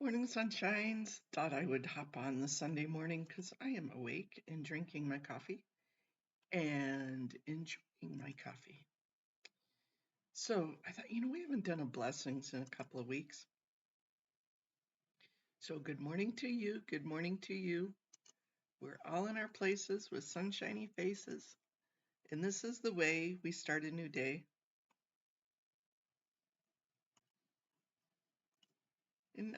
Morning sunshines. Thought I would hop on this Sunday morning because I am awake and drinking my coffee and enjoying my coffee. So I thought, we haven't done a blessings in a couple of weeks. So good morning to you. Good morning to you. We're all in our places with sunshiny faces. And this is the way we start a new day. And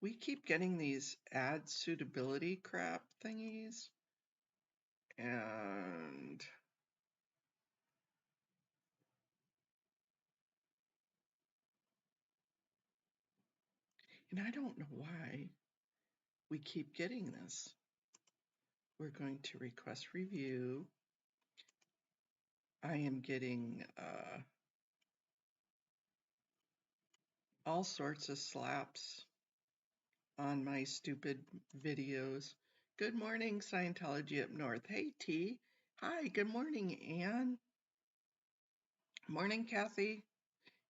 we keep getting these ad suitability crap thingies. And I don't know why we keep getting this. We're going to request review. I am getting all sorts of slaps on my stupid videos. Good morning, Scientology up north. Hey, T. Hi, good morning, Anne. Morning, Kathy.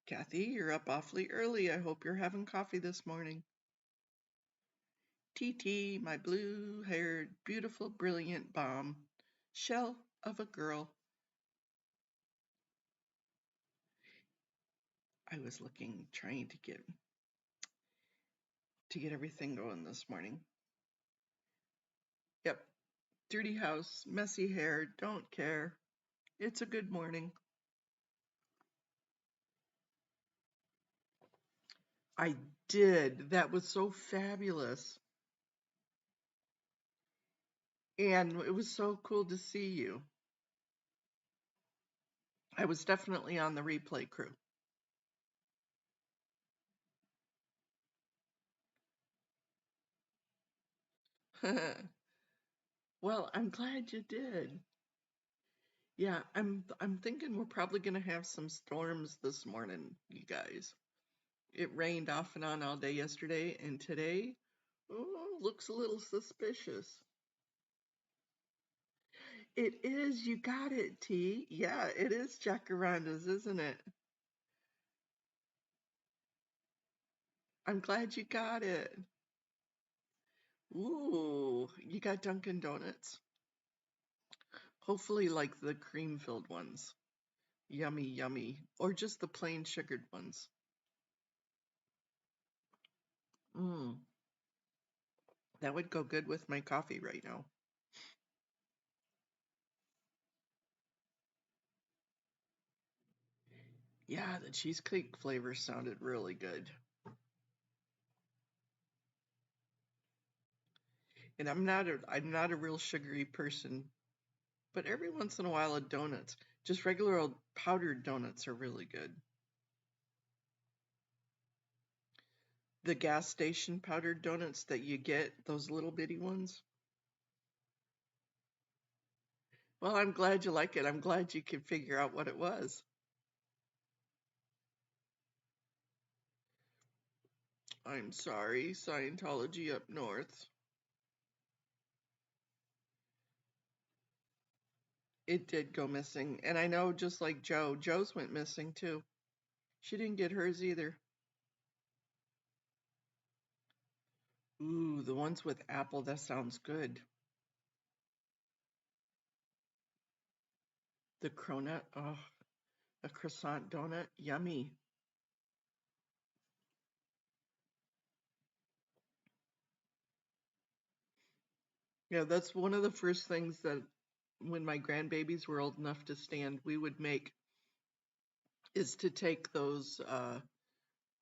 Kathy, you're up awfully early. I hope you're having coffee this morning. TT, my blue-haired, beautiful, brilliant bomb. Shell of a girl. I was trying to get everything going this morning. Yep. Dirty house, messy hair, don't care. It's a good morning. I did. That was so fabulous. And it was so cool to see you. I was definitely on the replay crew. Well, I'm glad you did. Yeah, I'm thinking we're probably going to have some storms this morning, you guys. It rained off and on all day yesterday, and today, looks a little suspicious. It is, you got it, T. Yeah, it is jacarandas, isn't it? I'm glad you got it. Ooh, you got Dunkin' Donuts? Hopefully like the cream-filled ones. Yummy, yummy. Or just the plain sugared ones. Mmm, that would go good with my coffee right now. Yeah, the cheesecake flavor sounded really good. And I'm not a real sugary person, but every once in a while donuts, just regular old powdered donuts are really good. The gas station powdered donuts that you get, those little bitty ones. Well, I'm glad you like it. I'm glad you could figure out what it was. I'm sorry, Scientology up north. It did go missing. And I know just like Joe's went missing too. She didn't get hers either. Ooh, the ones with apple, that sounds good. The cronut, oh, a croissant donut, yummy. Yeah, that's one of the first things that when my grandbabies were old enough to stand, we would make is to take those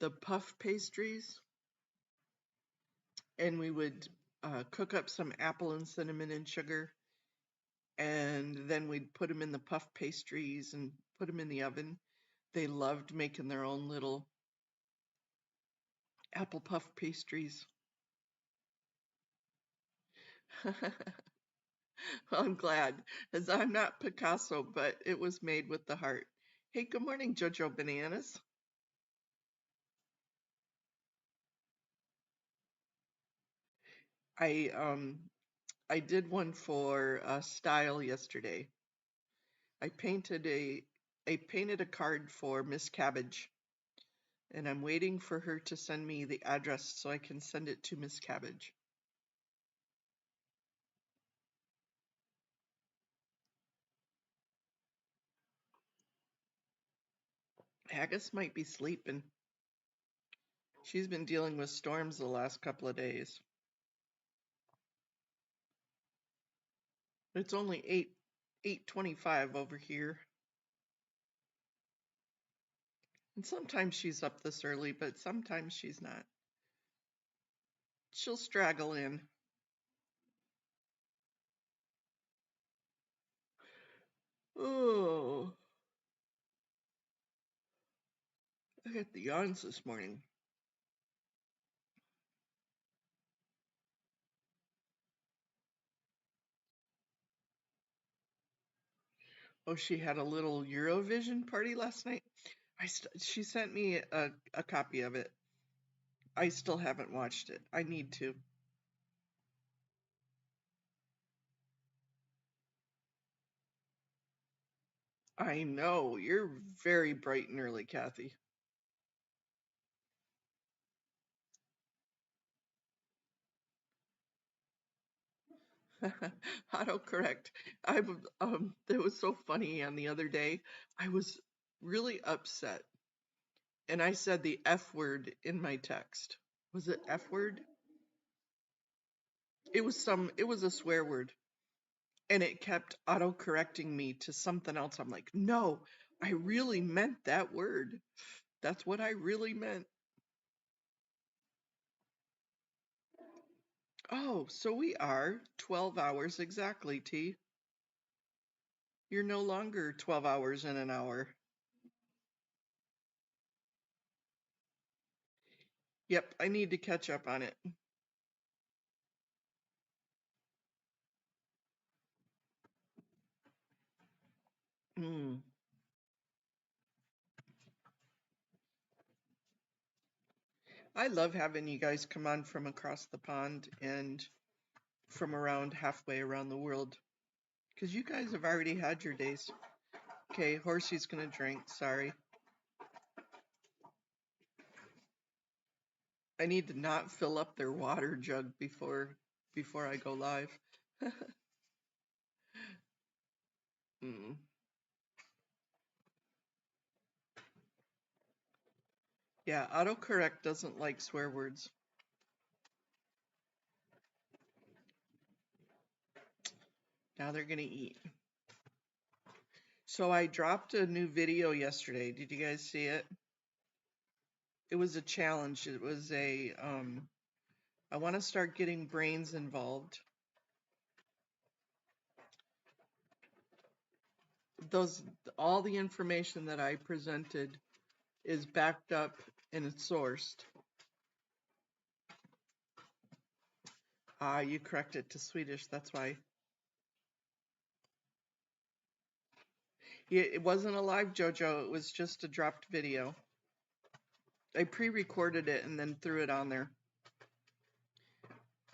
the puff pastries and we would cook up some apple and cinnamon and sugar, and then we'd put them in the puff pastries and put them in the oven. They loved making their own little apple puff pastries. Well, I'm glad, as I'm not Picasso, but it was made with the heart. Hey, good morning, Jojo Bananas. I um I did one for style yesterday. I painted a card for Miss Cabbage, and I'm waiting for her to send me the address so I can send it to Miss Cabbage. Haggis might be sleeping. She's been dealing with storms the last couple of days. It's only 8:25 over here. And sometimes she's up this early, but sometimes she's not. She'll straggle in. Oh, I got the yawns this morning. Oh, she had a little Eurovision party last night. She sent me a copy of it. I still haven't watched it. I need to. I know. You're very bright and early, Kathy. Autocorrect. It was so funny on the other day. I was really upset and I said the F word in my text. Was it F word? It was a swear word. And it kept auto-correcting me to something else. I'm like, no, I really meant that word. That's what I really meant. Oh, so we are 12 hours exactly, T. You're no longer 12 hours in an hour. Yep, I need to catch up on it. Mm. I love having you guys come on from across the pond and from around halfway around the world. Because you guys have already had your days. Okay, Horsey's gonna drink, sorry. I need to not fill up their water jug before I go live. Mm. Yeah, autocorrect doesn't like swear words. Now they're gonna eat. So I dropped a new video yesterday. Did you guys see it? It was a challenge. It was I want to start getting brains involved. All the information that I presented is backed up and it's sourced. You correct it to Swedish, that's why. Yeah, it wasn't a live JoJo, it was just a dropped video. I pre-recorded it and then threw it on there.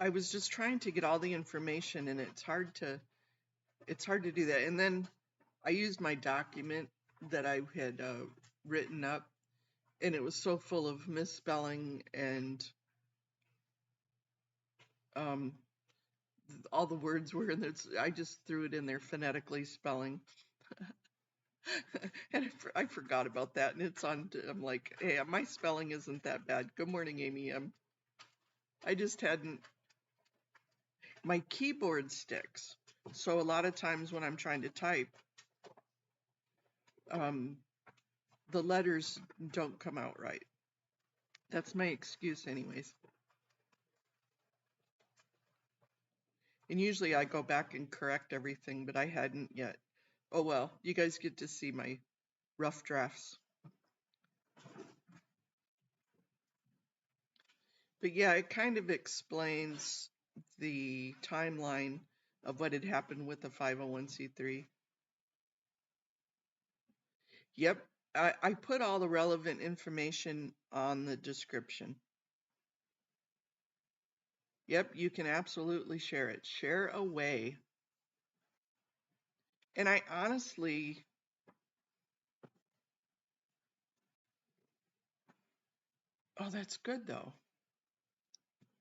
I was just trying to get all the information and it's hard to do that. And then I used my document that I had written up and it was so full of misspelling and all the words were in there. I just threw it in there phonetically spelling. And I forgot about that. And it's on, I'm like, hey, my spelling isn't that bad. Good morning, Amy. I just hadn't, my keyboard sticks. So a lot of times when I'm trying to type, the letters don't come out right. That's my excuse anyways. And usually I go back and correct everything, but I hadn't yet. Oh well, you guys get to see my rough drafts. But yeah, it kind of explains the timeline of what had happened with the 501c3. Yep, I put all the relevant information on the description. Yep, you can absolutely share it. Share away. And I honestly, Oh, that's good though.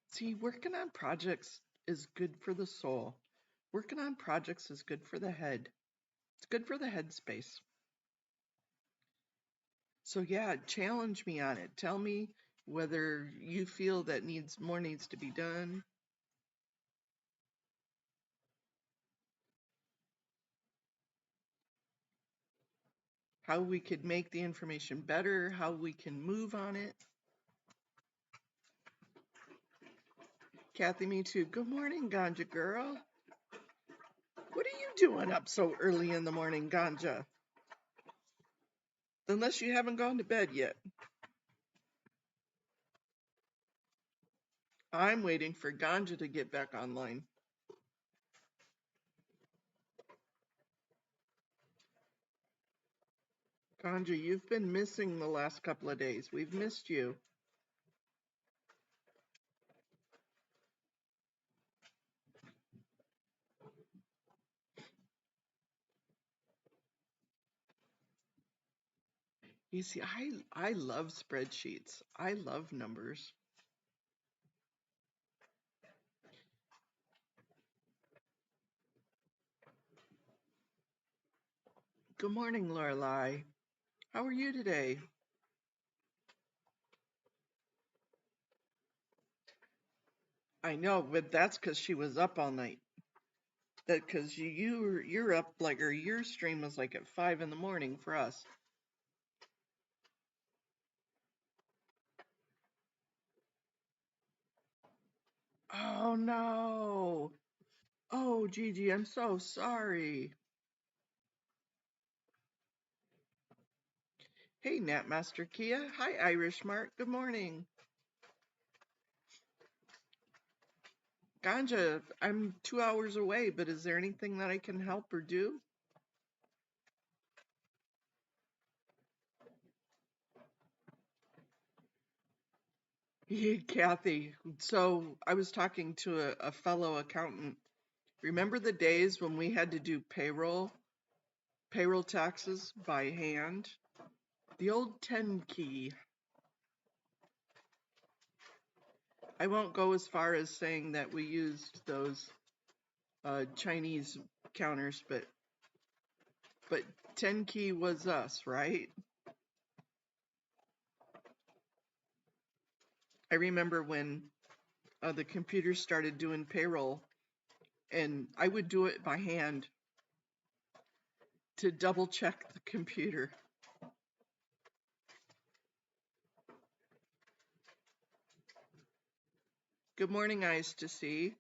See, working on projects is good for the soul. Working on projects is good for the head. It's good for the headspace. So yeah, challenge me on it. Tell me whether you feel that more needs to be done. How we could make the information better, how we can move on it. Kathy, me too. Good morning, Ganja girl. What are you doing up so early in the morning, Ganja? Unless you haven't gone to bed yet. I'm waiting for Ganja to get back online. Ganja, you've been missing the last couple of days. We've missed you. You see, I love spreadsheets. I love numbers. Good morning, Lorelei. How are you today? I know, but that's because she was up all night. That because you're up like, or your stream was like at 5 in the morning for us. Oh no. Oh, Gigi, I'm so sorry. Hey, Natmaster Kia. Hi, Irish Mark. Good morning. Ganja, I'm 2 hours away, but is there anything that I can help or do? Yeah, Kathy. So I was talking to a fellow accountant. Remember the days when we had to do payroll taxes by hand? The old 10 key. I won't go as far as saying that we used those Chinese counters, but 10 key was us, right? I remember when the computers started doing payroll, and I would do it by hand to double check the computer. Good morning, Eyes to See.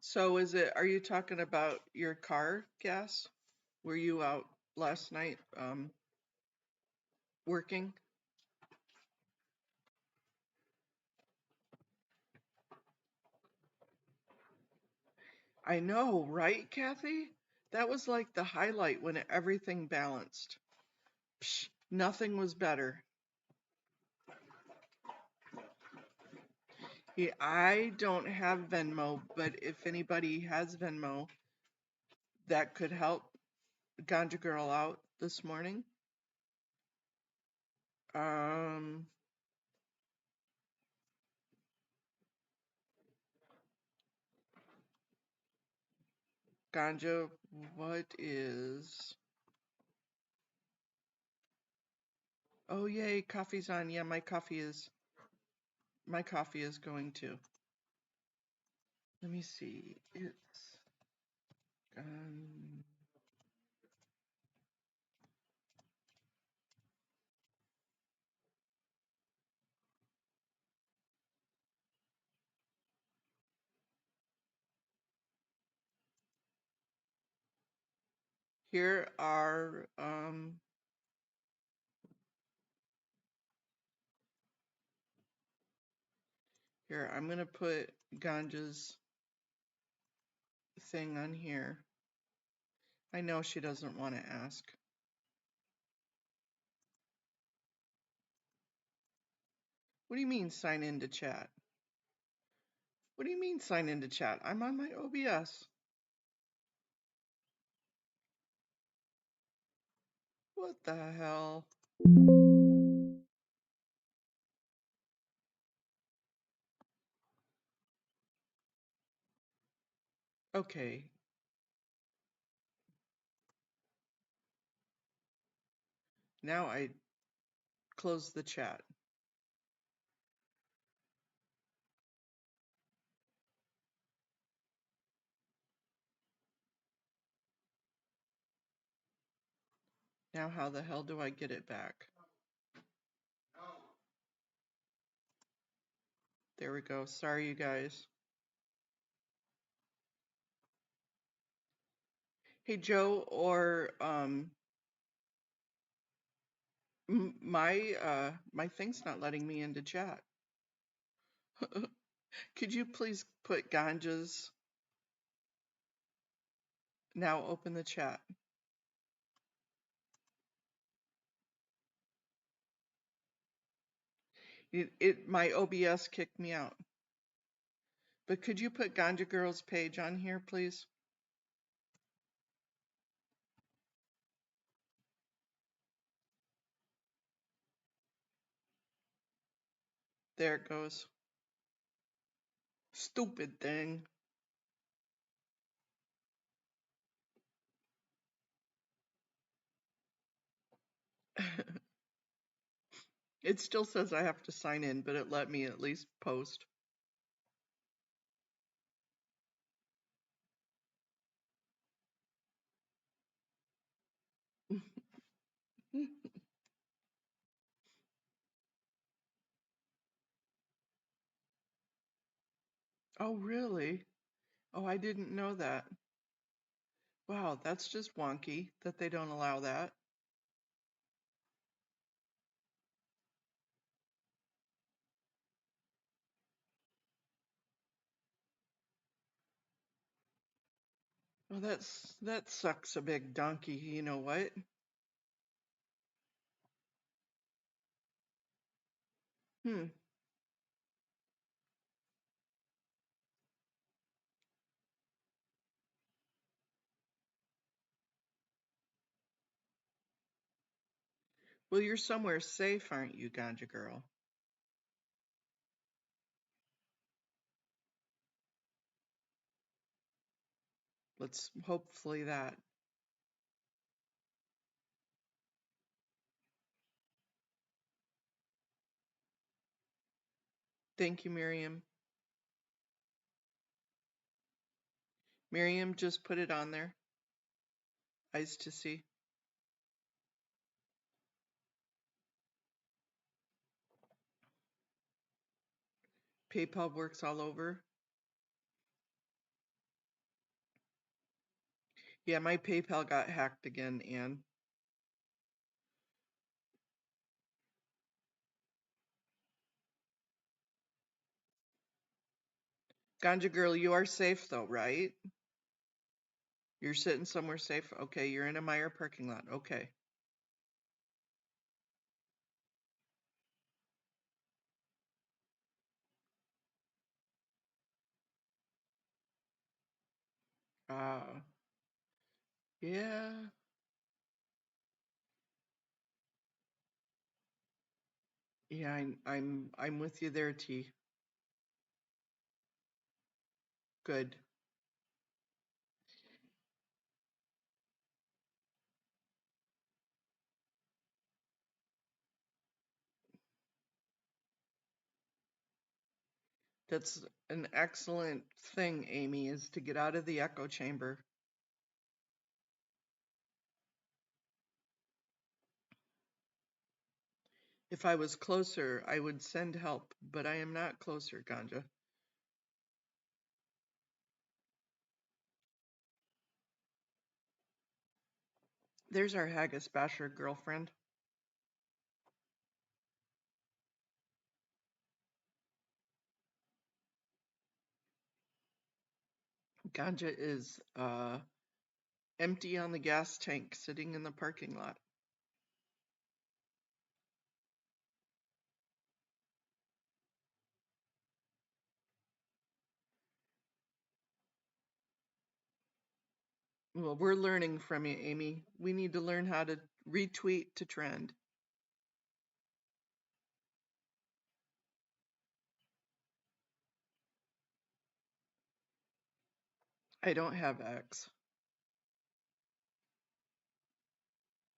So are you talking about your car gas? Were you out last night working? I know, right, Kathy? That was like the highlight when everything balanced. Psh, nothing was better. Yeah, I don't have Venmo, but if anybody has Venmo that could help Ganja Girl out this morning, Ganja, what is? Oh yay, coffee's on. Yeah, my coffee is going to. Let me see. It's here are here, I'm gonna put Ganja's thing on here. I know she doesn't want to ask. What do you mean sign into chat? What do you mean sign into chat? I'm on my OBS. What the hell? Okay. Now I close the chat. Now how the hell do I get it back? There we go. Sorry, you guys. Hey, Joe, or my thing's not letting me into chat. Could you please put Ganja's now open the chat? My OBS kicked me out. But could you put Ganja Girl's page on here, please? There it goes. Stupid thing. It still says I have to sign in, but it let me at least post. Oh, really? Oh, I didn't know that. Wow, that's just wonky that they don't allow that. Well, that sucks a big donkey. You know what? Hmm. Well, you're somewhere safe, aren't you, Ganja Girl? Let's hopefully that. Thank you, Miriam. Miriam, just put it on there. Eyes to see. PayPal works all over. Yeah, my PayPal got hacked again, Anne. Ganja Girl, you are safe though, right? You're sitting somewhere safe? Okay, you're in a Meijer parking lot. Okay. Uh, yeah. Yeah, I'm with you there, T. Good. That's an excellent thing, Amy, is to get out of the echo chamber. If I was closer, I would send help, but I am not closer, Ganja. There's our Haggis Basher girlfriend. Ganja is empty on the gas tank sitting in the parking lot. Well, we're learning from you, Amy. We need to learn how to retweet to trend. I don't have X,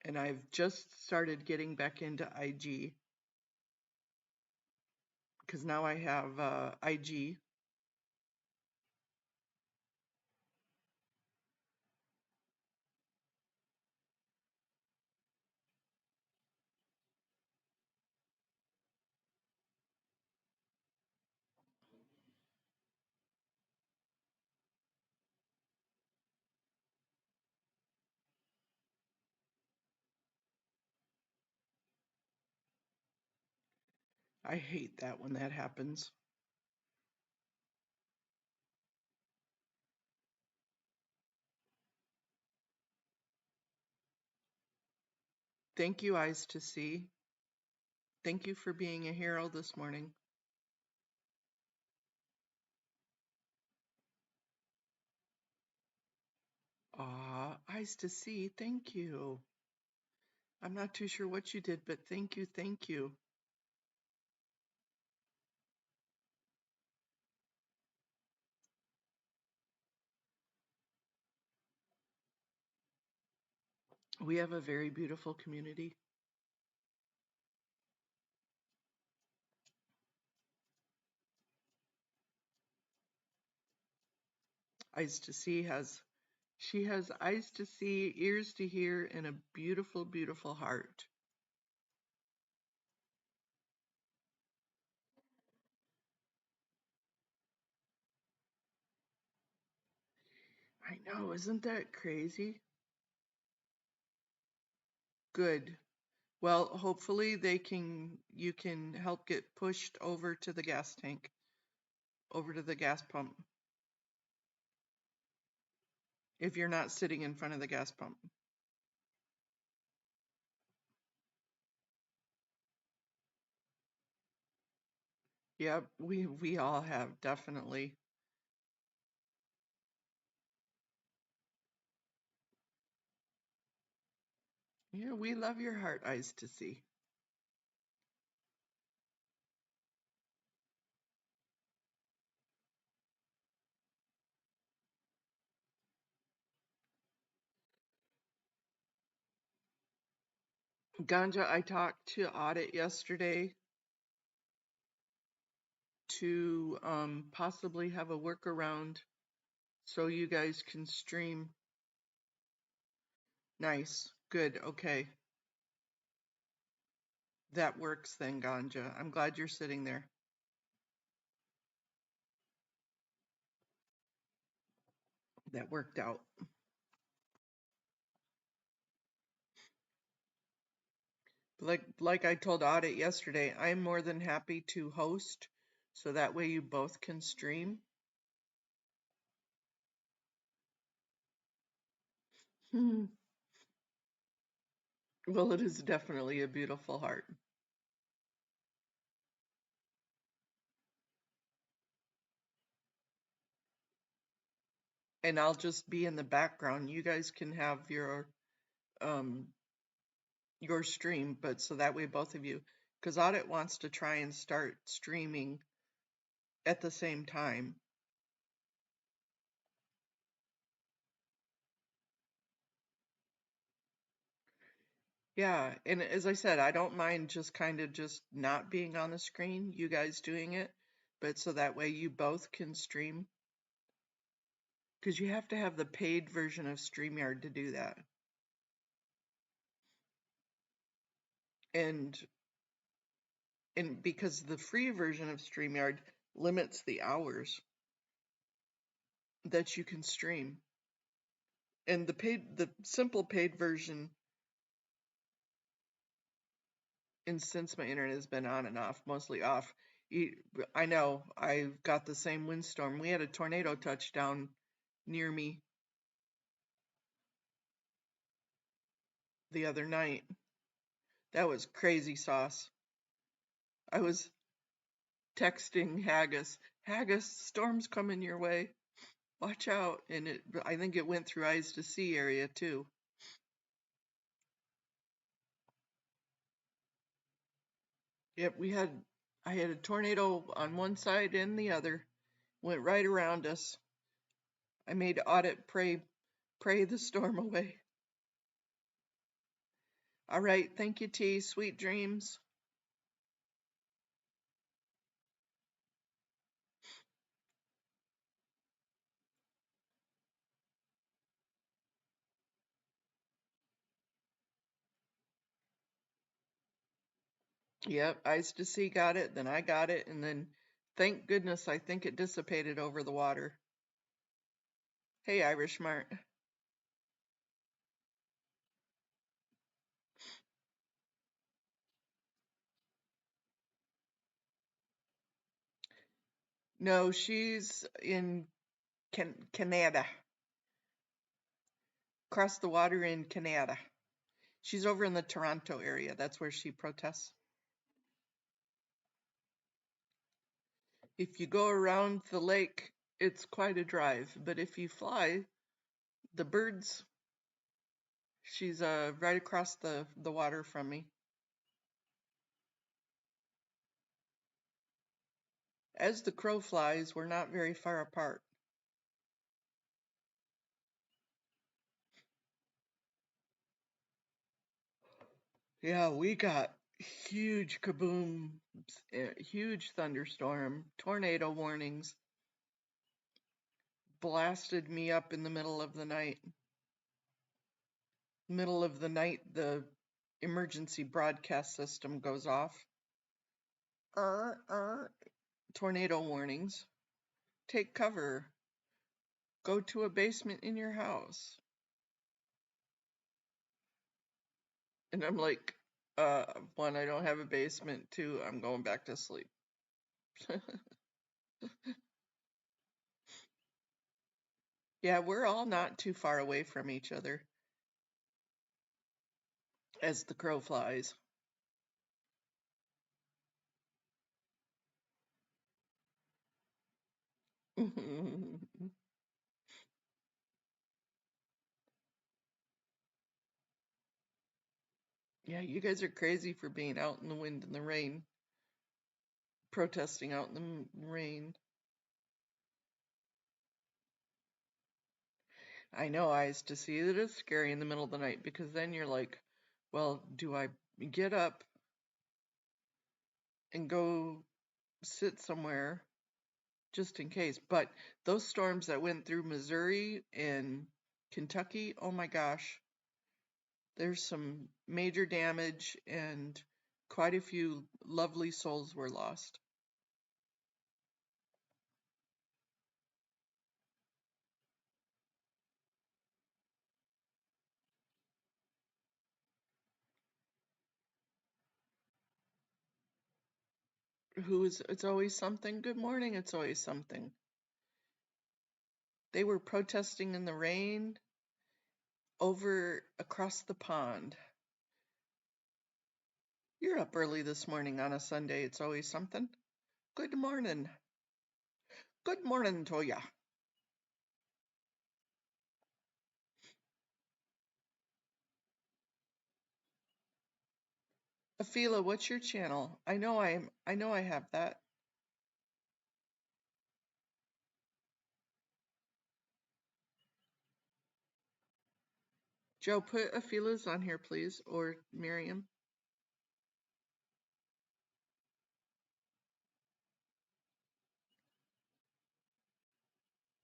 and I've just started getting back into IG because now I have IG. I hate that when that happens. Thank you, Eyes to See. Thank you for being a hero this morning. Eyes to See, thank you. I'm not too sure what you did, but thank you, thank you. We have a very beautiful community. Eyes to See she has eyes to see, ears to hear, and a beautiful, beautiful heart. I know, isn't that crazy? Good. Well, hopefully you can help get pushed over to the gas tank, over to the gas pump, if you're not sitting in front of the gas pump. Yep, we all have, definitely. Yeah, we love your heart, Eyes to See. Ganja, I talked to Audit yesterday to possibly have a workaround so you guys can stream. Nice. Good. Okay. That works then, Ganja. I'm glad you're sitting there. That worked out. Like I told Audit yesterday, I'm more than happy to host so that way you both can stream. Well, it is definitely a beautiful heart. And I'll just be in the background. You guys can have um your stream, but so that way both of you, because Audit wants to try and start streaming at the same time. Yeah, and as I said, I don't mind just kind of just not being on the screen, you guys doing it, but so that way you both can stream. Because you have to have the paid version of StreamYard to do that. And because the free version of StreamYard limits the hours that you can stream. And the simple paid version, and since my internet has been on and off, mostly off, I know I got the same windstorm. We had a tornado touchdown near me the other night. That was crazy sauce. I was texting Haggis, storm's coming your way. Watch out. And I think it went through Eyes to See area too. Yep, I had a tornado on one side and the other. Went right around us. I made Audit pray the storm away. All right, thank you, T. Sweet dreams. Yep, Eyes to See got it, then I got it, and then thank goodness I think it dissipated over the water. Hey, Irish Mart. No, she's in Canada. Across the water in Canada. She's over in the Toronto area. That's where she protests. If you go around the lake, it's quite a drive. But if you fly, the birds, she's right across the water from me. As the crow flies, we're not very far apart. Yeah, we got huge kabooms, huge thunderstorm, tornado warnings, blasted me up in the middle of the night. Middle of the night, the emergency broadcast system goes off. Tornado warnings. Take cover. Go to a basement in your house. And I'm like, one, I don't have a basement. Two, I'm going back to sleep. Yeah, we're all not too far away from each other as the crow flies. Yeah, you guys are crazy for being out in the wind and the rain, protesting out in the rain. I know, Eyes to See that it's scary in the middle of the night because then you're like, well, do I get up and go sit somewhere just in case? But those storms that went through Missouri and Kentucky, oh my gosh, there's some major damage and quite a few lovely souls were lost. It's always something. Good morning, it's always something. They were protesting in the rain over across the pond. You're up early this morning on a Sunday. It's always something. Good morning. Good morning to ya. Afila, what's your channel? I know I have that. Joe, put Afila's on here, please, or Miriam.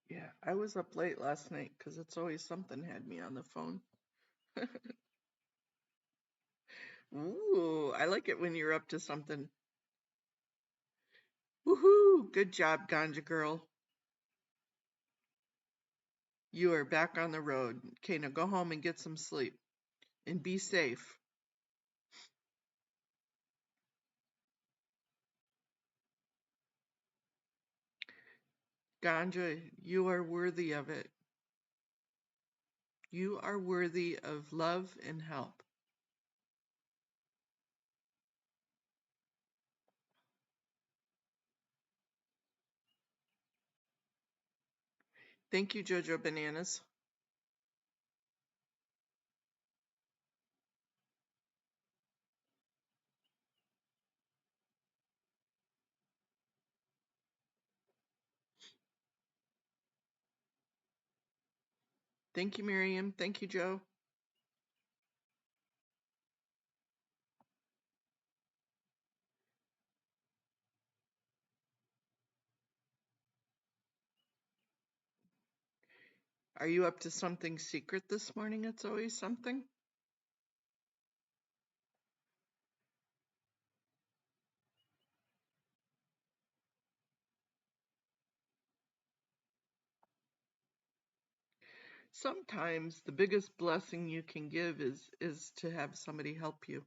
Yeah, I was up late last night because it's always something had me on the phone. Ooh, I like it when you're up to something. Woohoo! Good job, Ganja girl. You are back on the road. Okay, now go home and get some sleep. And be safe. Ganja, you are worthy of it. You are worthy of love and help. Thank you, Jojo Bananas. Thank you, Miriam. Thank you, Joe. Are you up to something secret this morning? It's always something. Sometimes the biggest blessing you can give is to have somebody help you.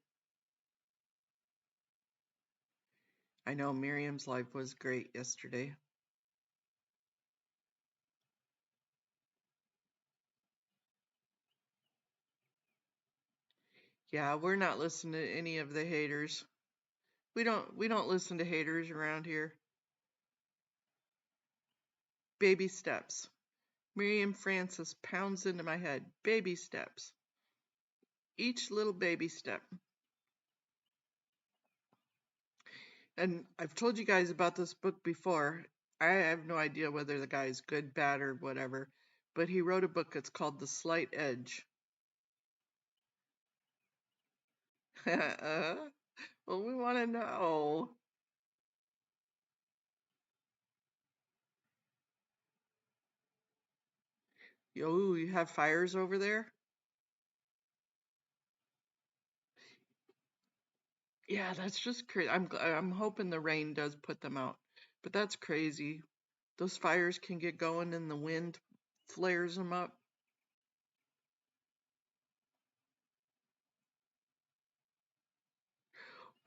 I know Miriam's life was great yesterday. Yeah, we're not listening to any of the haters. We don't listen to haters around here. Baby steps. Miriam Francis pounds into my head. Baby steps. Each little baby step. And I've told you guys about this book before. I have no idea whether the guy's good, bad, or whatever, but he wrote a book. It's called The Slight Edge. Well, we want to know. Yo, you have fires over there? Yeah, that's just crazy. I'm hoping the rain does put them out, but that's crazy. Those fires can get going and the wind flares them up.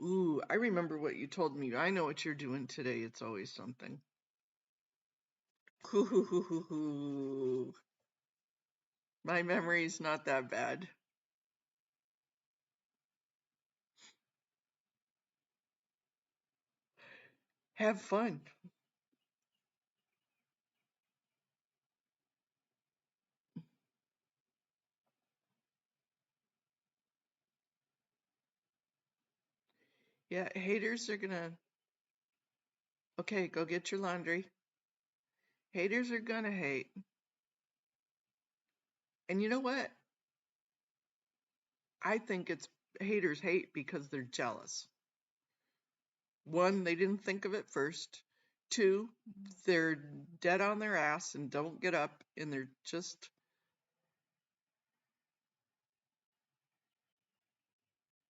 Ooh, I remember what you told me. I know what you're doing today. It's always something. Ooh, my memory's not that bad. Have fun. Yeah, haters are gonna. Okay, go get your laundry. Haters are gonna hate. And you know what? I think it's haters hate because they're jealous. One, they didn't think of it first. Two, they're dead on their ass and don't get up and they're just,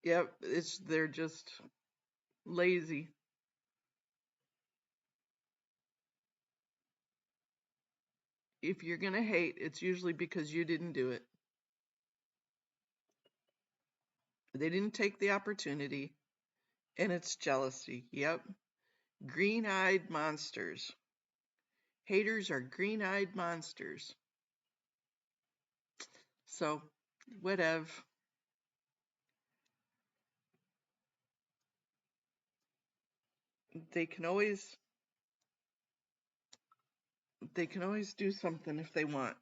yep, they're just lazy. If you're gonna hate, it's usually because you didn't do it. They didn't take the opportunity, and it's jealousy. Yep. Green-eyed monsters. Haters are green-eyed monsters. So, whatever. They can always do something if they want.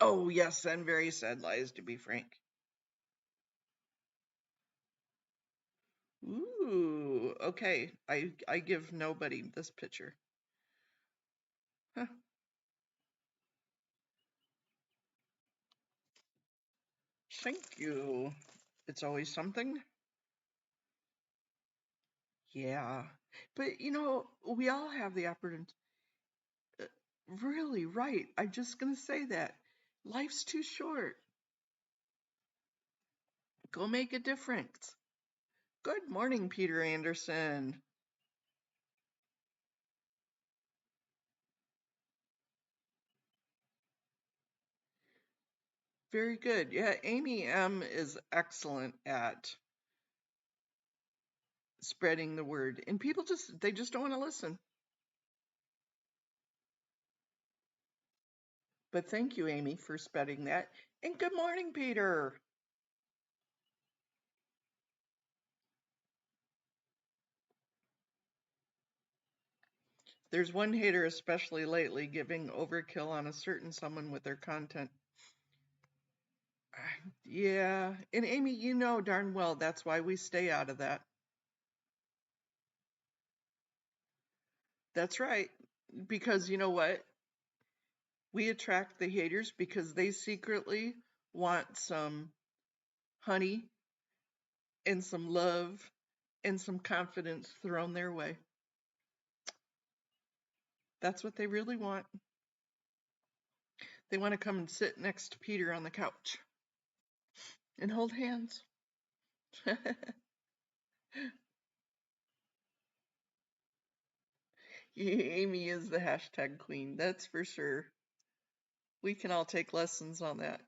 Oh yes, and very sad lies, to be frank. Ooh, okay. I give nobody this picture. Huh. Thank you. It's always something. Yeah. But we all have the opportunity. Really, right. I'm just gonna say that. Life's too short. Go make a difference. Good morning, Peter Anderson. Very good. Yeah, Amy M is excellent at spreading the word. And people they just don't want to listen. But thank you, Amy, for spreading that. And good morning, Peter. There's one hater, especially lately, giving overkill on a certain someone with their content. Yeah, and Amy, you know darn well that's why we stay out of that. That's right. Because you know what? We attract the haters because they secretly want some honey and some love and some confidence thrown their way. That's what they really want. They want to come and sit next to Peter on the couch and hold hands. Amy is the hashtag queen, that's for sure. We can all take lessons on that.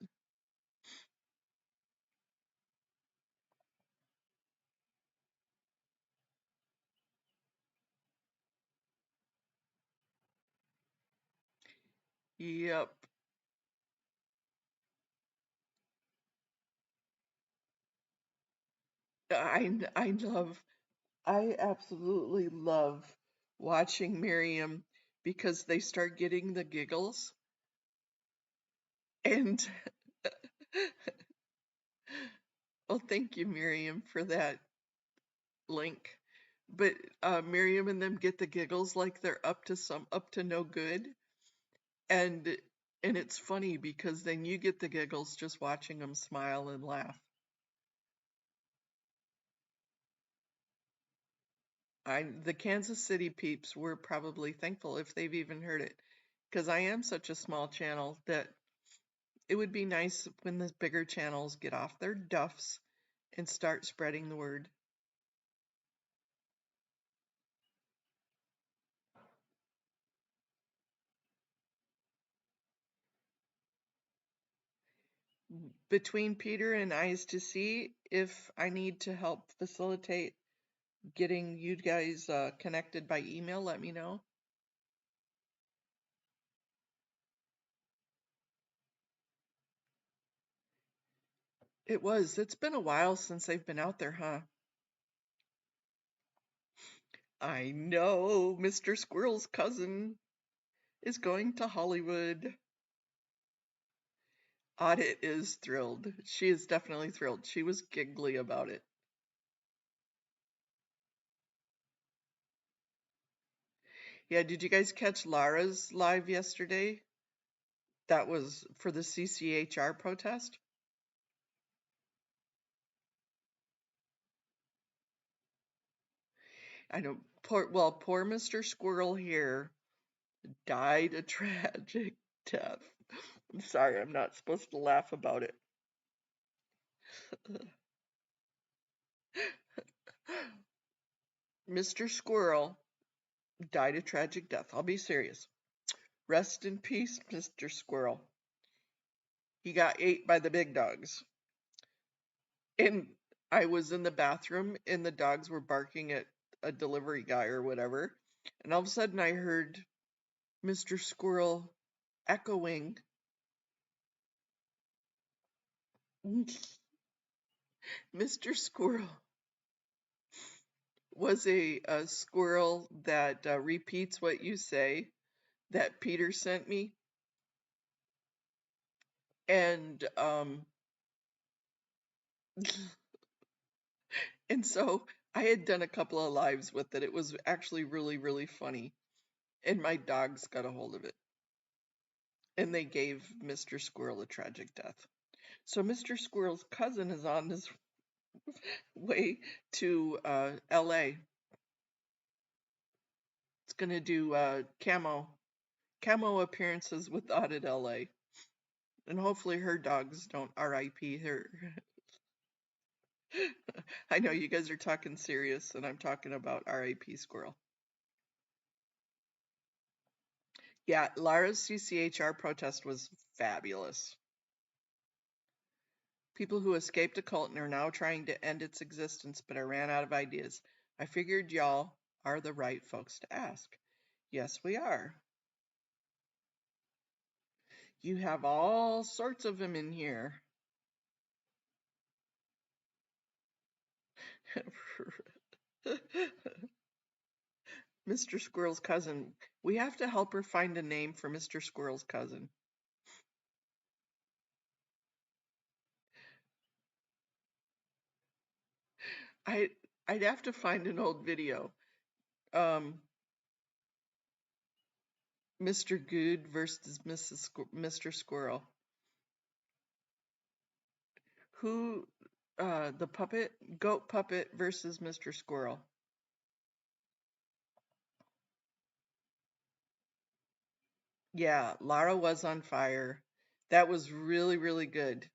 Yep. I absolutely love watching Miriam because they start getting the giggles. And well, thank you, Miriam, for that link. But Miriam and them get the giggles like they're up to no good, and it's funny because then you get the giggles just watching them smile and laugh. The Kansas City peeps were probably thankful if they've even heard it, because I am such a small channel that it would be nice when the bigger channels get off their duffs and start spreading the word. Between Peter and Eyes to See, if I need to help facilitate getting you guys connected by email, let me know. It's been a while since I've been out there, huh? I know Mr. Squirrel's cousin is going to Hollywood. Audit is thrilled. She is definitely thrilled. She was giggly about it. Yeah, did you guys catch Lara's live yesterday? That was for the CCHR protest? I know, poor Mr. Squirrel here died a tragic death. I'm sorry, I'm not supposed to laugh about it. Mr. Squirrel died a tragic death. I'll be serious. Rest in peace, Mr. Squirrel. He got ate by the big dogs. And I was in the bathroom and the dogs were barking at a delivery guy or whatever. And all of a sudden I heard Mr. Squirrel echoing. Mr. Squirrel was a squirrel that repeats what you say that Peter sent me. And and so I had done a couple of lives with it. It was actually really, really funny. And my dogs got a hold of it. And they gave Mr. Squirrel a tragic death. So Mr. Squirrel's cousin is on his way to LA. It's gonna do camo appearances with Audit LA. And hopefully her dogs don't RIP her. I know you guys are talking serious, and I'm talking about RIP Squirrel. Yeah, Lara's CCHR protest was fabulous. People who escaped a cult and are now trying to end its existence, but I ran out of ideas. I figured y'all are the right folks to ask. Yes, we are. You have all sorts of them in here. Mr. Squirrel's cousin. We have to help her find a name for Mr. Squirrel's cousin. I I'd have to find an old video. Um, Mr. Good versus Mr. Squirrel. Who the goat puppet versus Mr. Squirrel. Yeah, Lara was on fire. That was really, really good.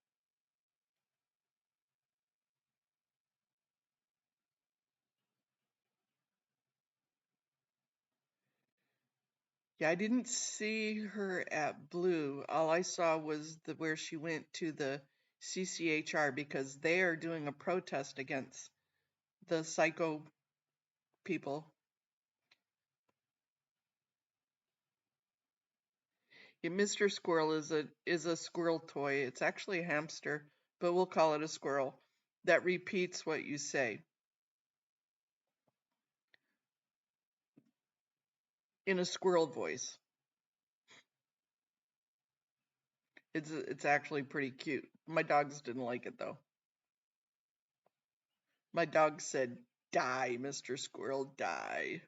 Yeah, I didn't see her at Blue. All I saw was where she went to the CCHR because they are doing a protest against the psycho people. Yeah, Mr. Squirrel is a squirrel toy. It's actually a hamster, but we'll call it a squirrel that repeats what you say in a squirrel voice. It's actually pretty cute. My dogs didn't like it though. My dog said, "Die, Mr. Squirrel, die."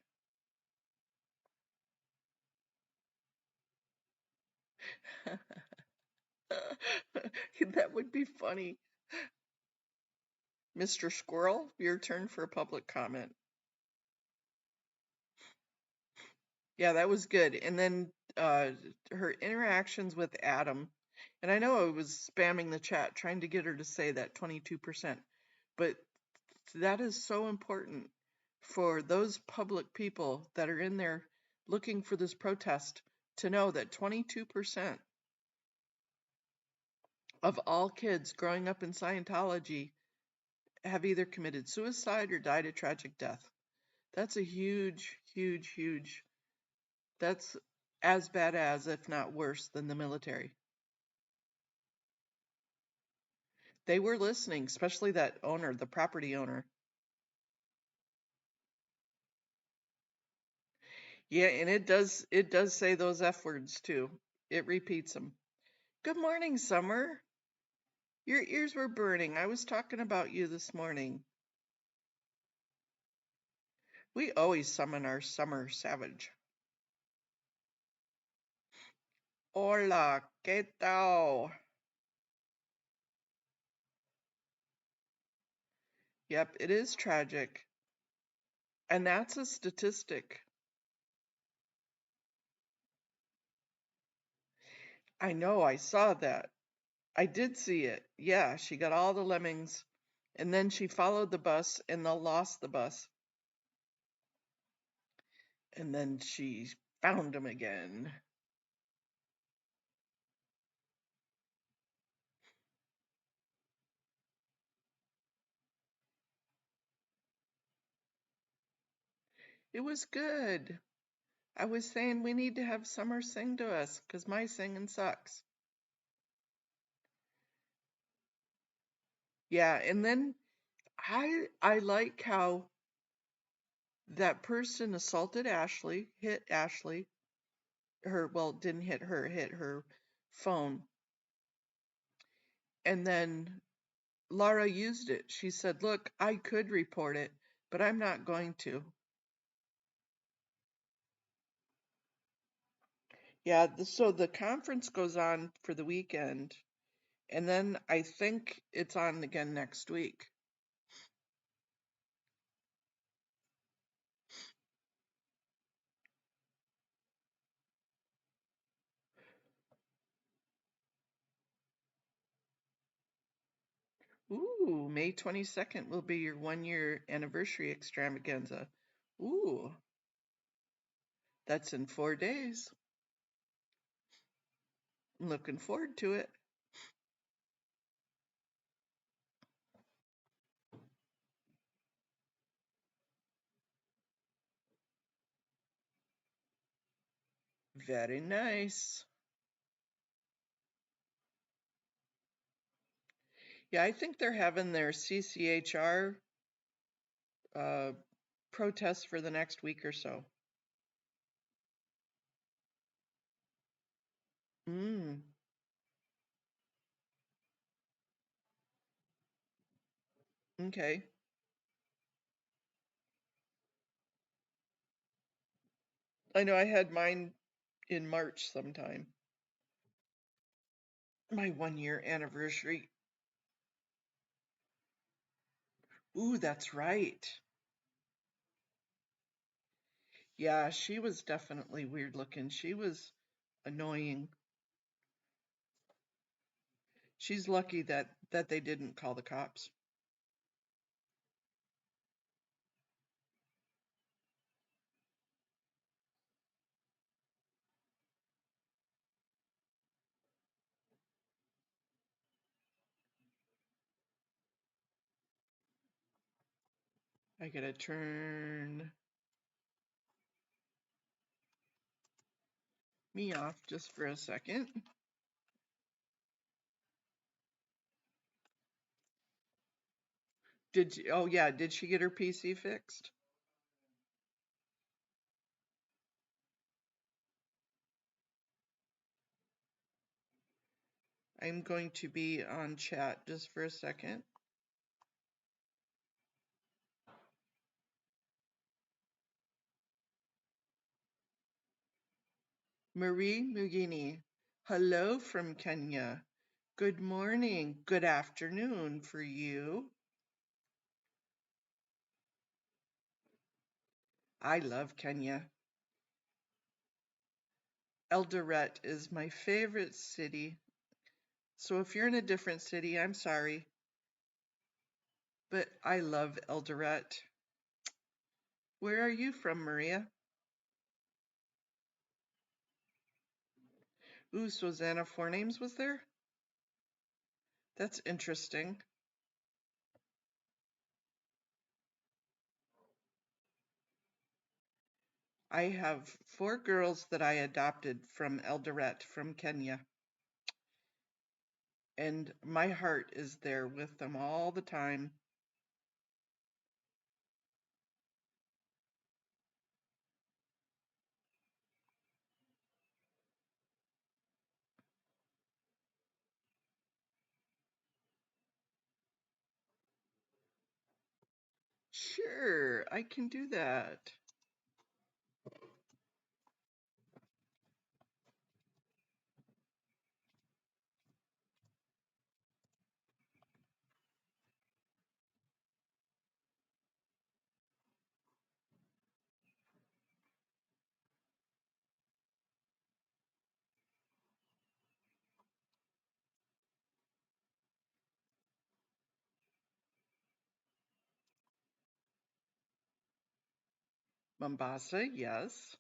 That would be funny. Mr. Squirrel, your turn for a public comment. Yeah, that was good. And then her interactions with Adam, and I know I was spamming the chat trying to get her to say that 22%, but that is so important for those public people that are in there looking for this protest to know that 22% of all kids growing up in Scientology have either committed suicide or died a tragic death. That's a huge, huge, huge. That's as bad as, if not worse, than the military. They were listening, especially that owner, the property owner. Yeah, and it does say those F words too. It repeats them. Good morning, Summer. Your ears were burning. I was talking about you this morning. We always summon our summer savage. Hola, ¿qué tal? Yep, it is tragic. And that's a statistic. I know, I saw that. I did see it. Yeah, she got all the lemmings, and then she followed the bus and they lost the bus. And then she found them again. It was good. I was saying we need to have Summer sing to us because my singing sucks. Yeah, and then I like how that person assaulted Ashley, hit Ashley, didn't hit her phone. And then Laura used it. She said, "Look, I could report it, but I'm not going to." Yeah, so the conference goes on for the weekend, and then I think it's on again next week. Ooh, May 22nd will be your 1-year anniversary extravaganza. Ooh, that's in 4 days. I'm looking forward to it. Very nice. Yeah, I think they're having their CCHR protest for the next week or so. Mm, okay. I know I had mine in March sometime. My 1 year anniversary. Ooh, that's right. Yeah, she was definitely weird looking. She was annoying. She's lucky that they didn't call the cops. I gotta turn me off just for a second. Oh yeah, did she get her PC fixed? I'm going to be on chat just for a second. Marie Mugini, hello from Kenya. Good morning, good afternoon for you. I love Kenya. Eldoret is my favorite city. So if you're in a different city, I'm sorry, but I love Eldoret. Where are you from, Maria? Ooh, Susanna Fournames was there? That's interesting. I have 4 girls that I adopted from Eldoret, from Kenya, and my heart is there with them all the time. Sure, I can do that. Mombasa, yes.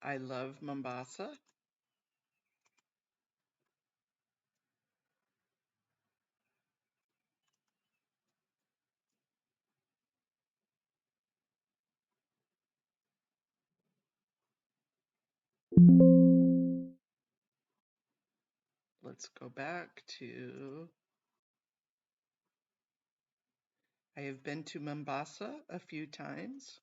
I love Mombasa. Let's go back to, I have been to Mombasa a few times.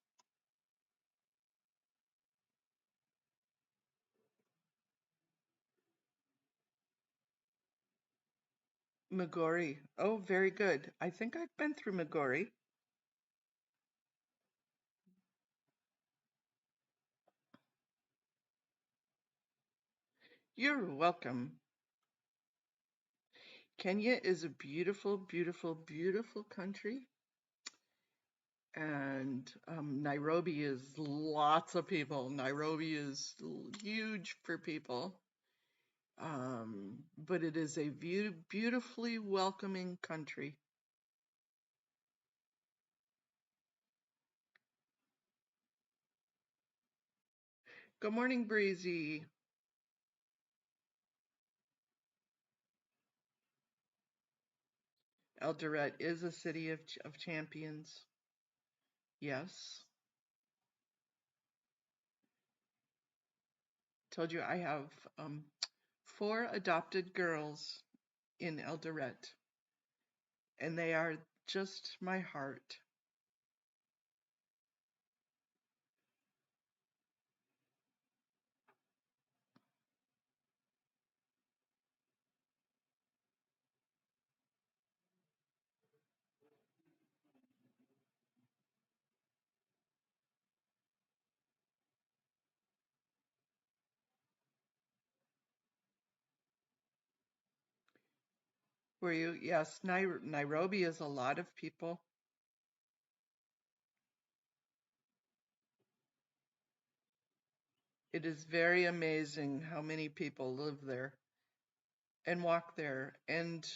Migori. Oh, very good. I think I've been through Migori. You're welcome. Kenya is a beautiful, beautiful, beautiful country. And Nairobi is lots of people. Nairobi is huge for people. But it is a beautifully welcoming country. Good morning, Breezy. Eldoret is a city of champions. Yes. Told you I have 4 adopted girls in Eldoret, and they are just my heart. Were you? Yes, Nairobi is a lot of people. It is very amazing how many people live there and walk there. And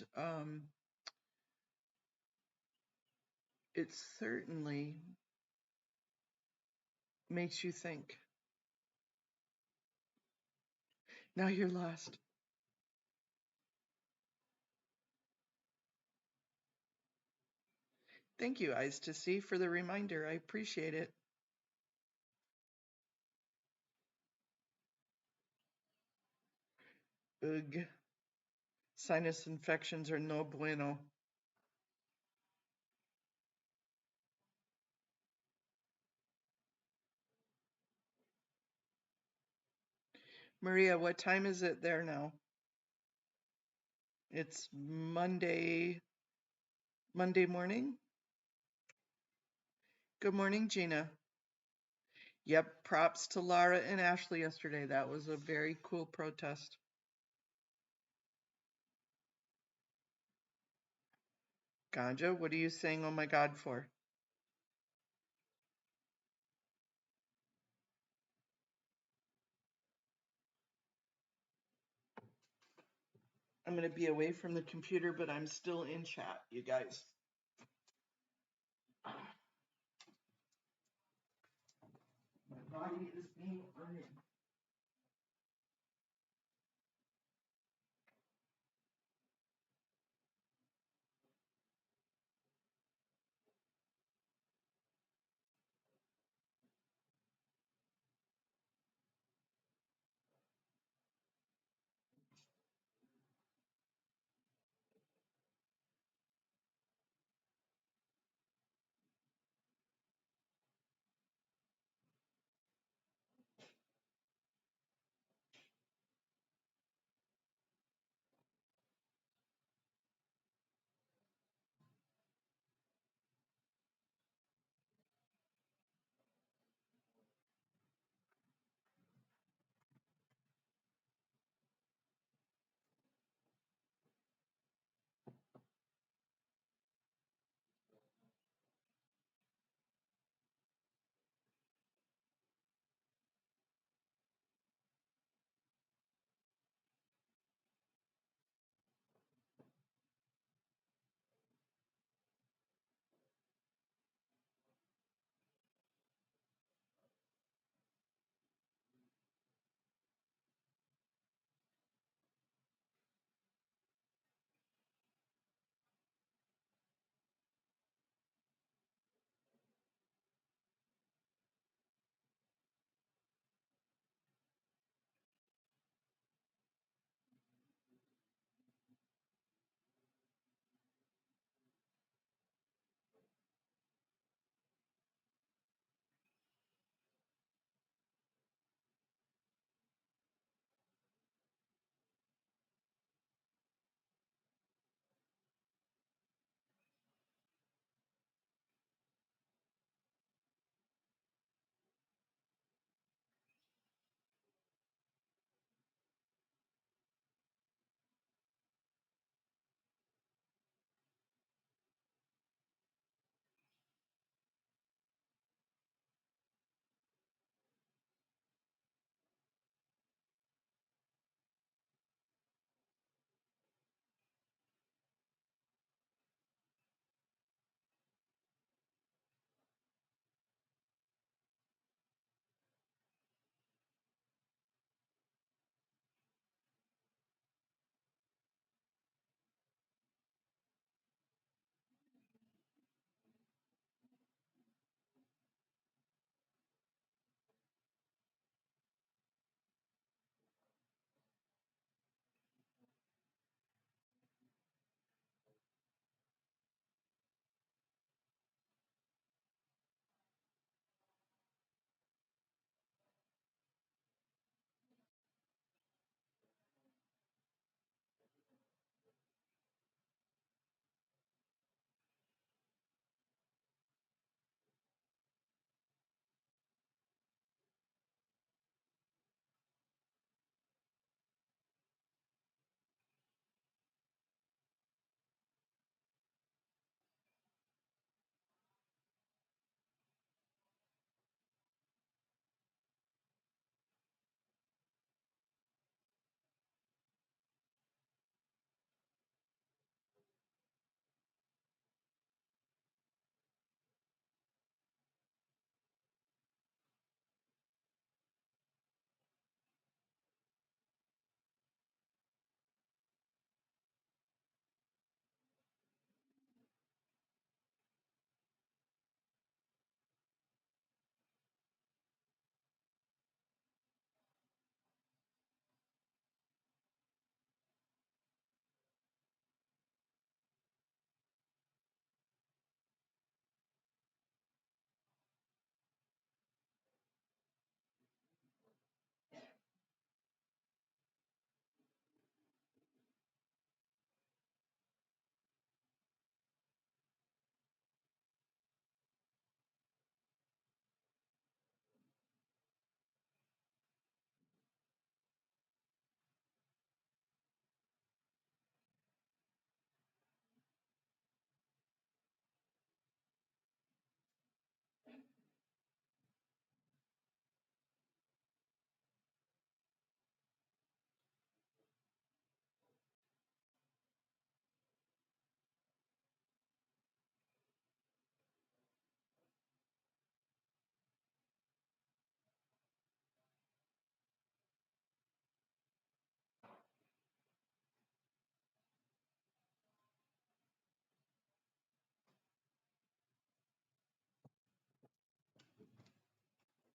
it certainly makes you think. Now you're lost. Thank you, Eyes to See, for the reminder. I appreciate it. Ugh. Sinus infections are no bueno. Maria, what time is it there now? It's Monday morning? Good morning, Gina. Yep, props to Lara and Ashley yesterday. That was a very cool protest. Ganja, what are you saying, oh my God, for? I'm going to be away from the computer, but I'm still in chat, you guys. My body is being burning.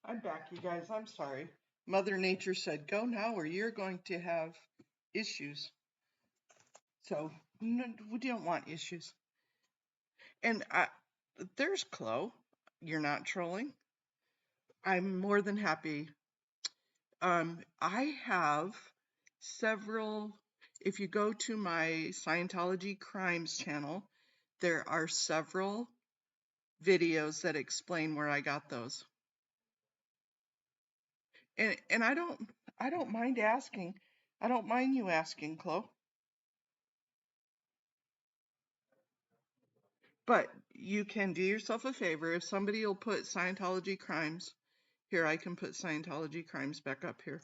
I'm back, you guys. I'm sorry. Mother Nature said, go now or you're going to have issues. So no, we don't want issues. And there's Chloe. You're not trolling. I'm more than happy. I have several, if you go to my Scientology Crimes channel, there are several videos that explain where I got those. And I don't mind asking. I don't mind you asking, Chloe. But you can do yourself a favor. If somebody will put Scientology Crimes, here I can put Scientology Crimes back up here.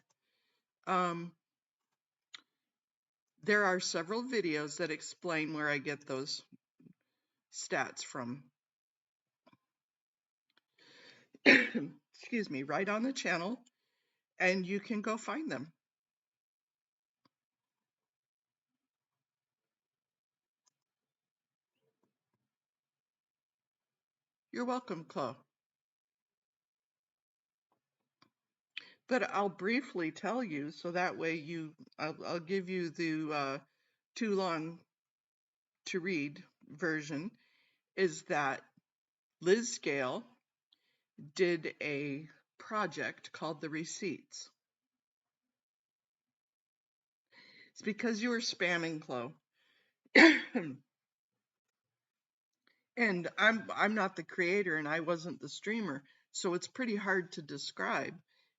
There are several videos that explain where I get those stats from. Excuse me, right on the channel, and you can go find them. You're welcome, Chloe. But I'll briefly tell you so that way I'll give you the too long to read version, is that Liz Scale did a project called The Receipts. It's because you were spamming, Chloe. And I'm not the creator and I wasn't the streamer, so it's pretty hard to describe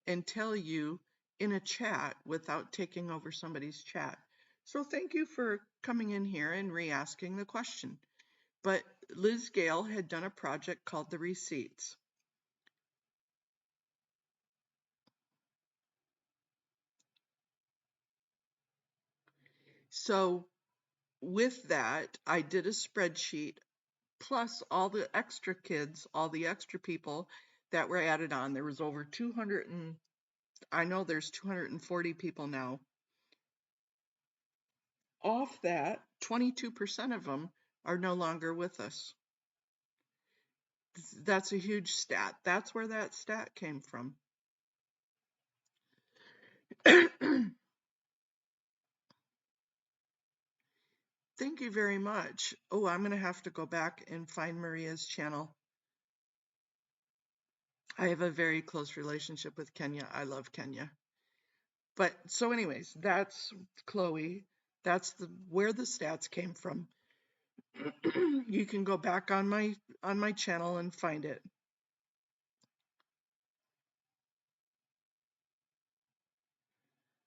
and tell you in a chat without taking over somebody's chat. So thank you for coming in here and re-asking the question. But Liz Gale had done a project called The Receipts. So with that, I did a spreadsheet plus all the extra kids, all the extra people that were added on. There was over 200 and I know there's 240 people now. Off that, 22% of them are no longer with us. That's a huge stat. That's where that stat came from. Thank you very much. Oh, I'm going to have to go back and find Maria's channel. I have a very close relationship with Kenya. I love Kenya. But so anyways, that's Chloe. That's where the stats came from. You can go back on my channel and find it.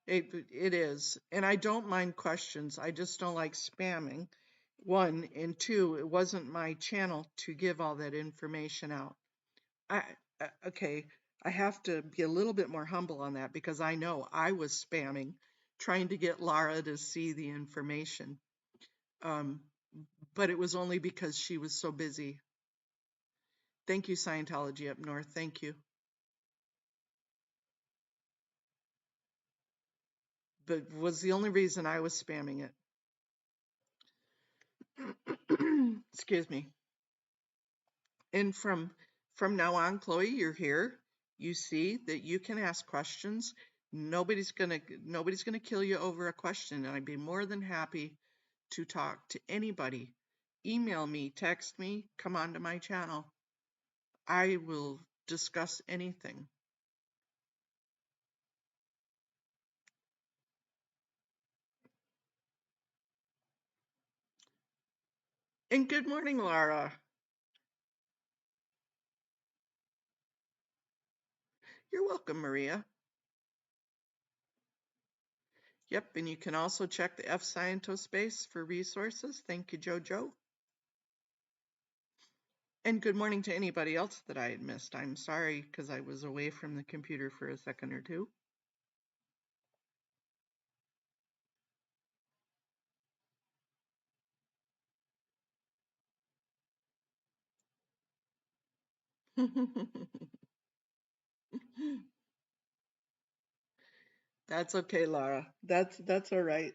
It is. And I don't mind questions. I just don't like spamming. One, and two, it wasn't my channel to give all that information out. Okay, I have to be a little bit more humble on that because I know I was spamming, trying to get Lara to see the information. But it was only because she was so busy. Thank you, Scientology Up North. Thank you. But was the only reason I was spamming it. Excuse me. And from now on, Chloe, you're here. You see that you can ask questions. Nobody's gonna kill you over a question, and I'd be more than happy to talk to anybody. Email me, text me, come onto my channel. I will discuss anything. And good morning, Lara. You're welcome, Maria. Yep, and you can also check the F Scientist space for resources. Thank you, Jojo. And good morning to anybody else that I had missed. I'm sorry because I was away from the computer for a second or two. That's okay, Laura. That's all right.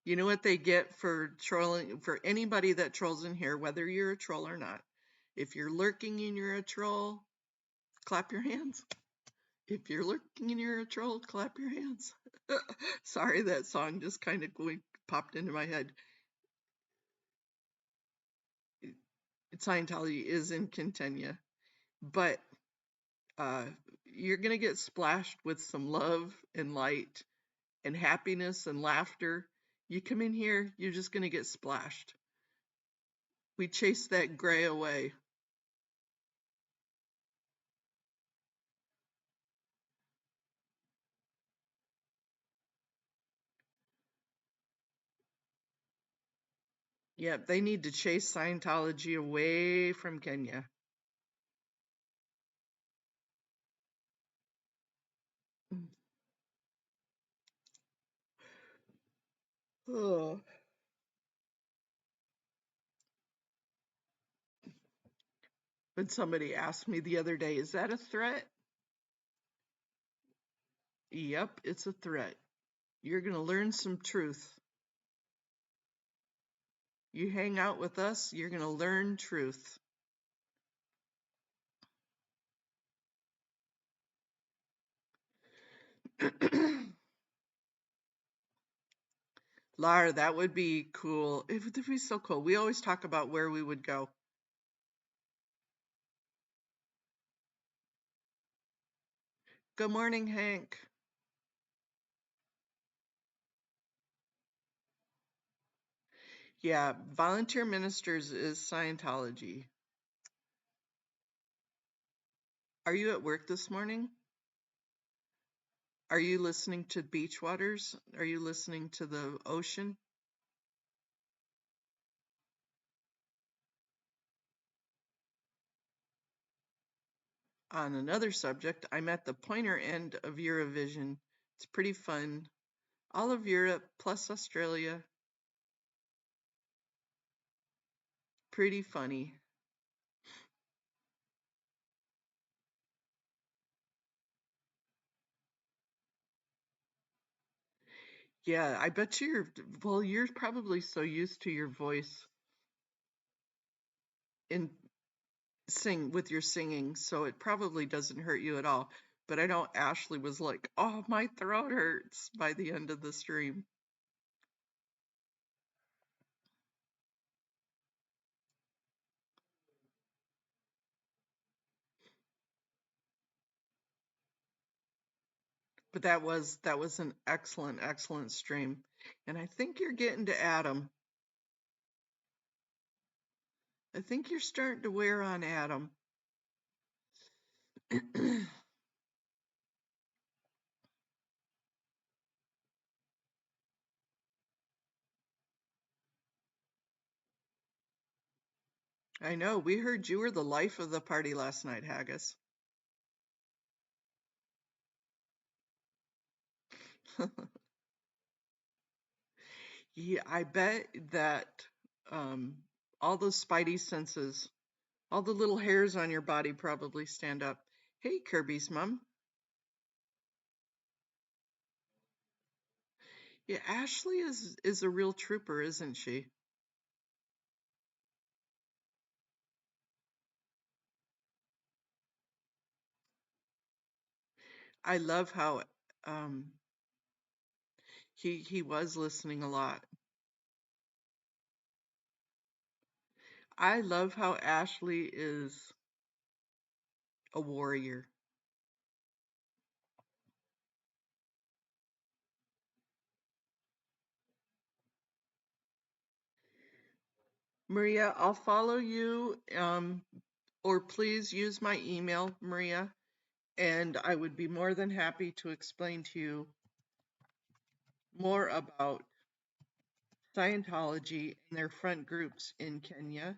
You know what they get for trolling, for anybody that trolls in here, whether you're a troll or not. If you're lurking and you're a troll, clap your hands. If you're lurking and you're a troll, clap your hands. Sorry, that song just kind of popped into my head. Scientology is in Kenya, but you're going to get splashed with some love and light and happiness and laughter. You come in here, you're just going to get splashed. We chase that gray away. Yeah, they need to chase Scientology away from Kenya. Oh. But somebody asked me the other day, is that a threat? Yep, it's a threat. You're going to learn some truth. You hang out with us, you're going to learn truth. Lara, that would be cool. It would be so cool. We always talk about where we would go. Good morning, Hank. Yeah, Volunteer Ministers is Scientology. Are you at work this morning? Are you listening to beach waters? Are you listening to the ocean? On another subject, I'm at the pointer end of Eurovision. It's pretty fun. All of Europe plus Australia. Pretty funny. Yeah, I bet you're probably so used to your voice in with your singing, so it probably doesn't hurt you at all. But I know Ashley was like, "Oh, my throat hurts" by the end of the stream. But that was an excellent stream. And I think you're getting to Adam. I think you're starting to wear on Adam. I know. We heard you were the life of the party last night, Haggis. Yeah, I bet that um, all those spidey senses, all the little hairs on your body probably stand up. Hey, Kirby's mom. Yeah, Ashley is a real trooper, isn't she? I love how um, he was listening a lot. I love how Ashley is a warrior. Maria, I'll follow you, or please use my email, Maria, and I would be more than happy to explain to you more about Scientology and their front groups in Kenya.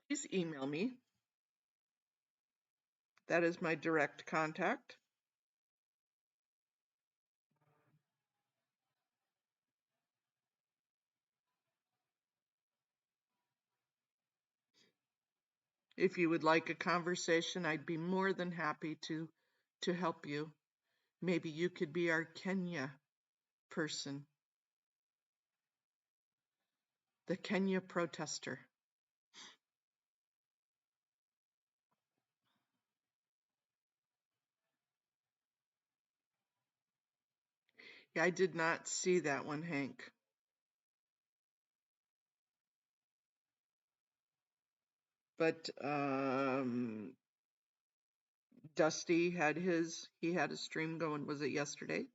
Please email me. That is my direct contact. If you would like a conversation, I'd be more than happy to help you. Maybe you could be our Kenya person. The Kenya protester. Yeah, I did not see that one, Hank. But Dusty had he had a stream going. Was it yesterday?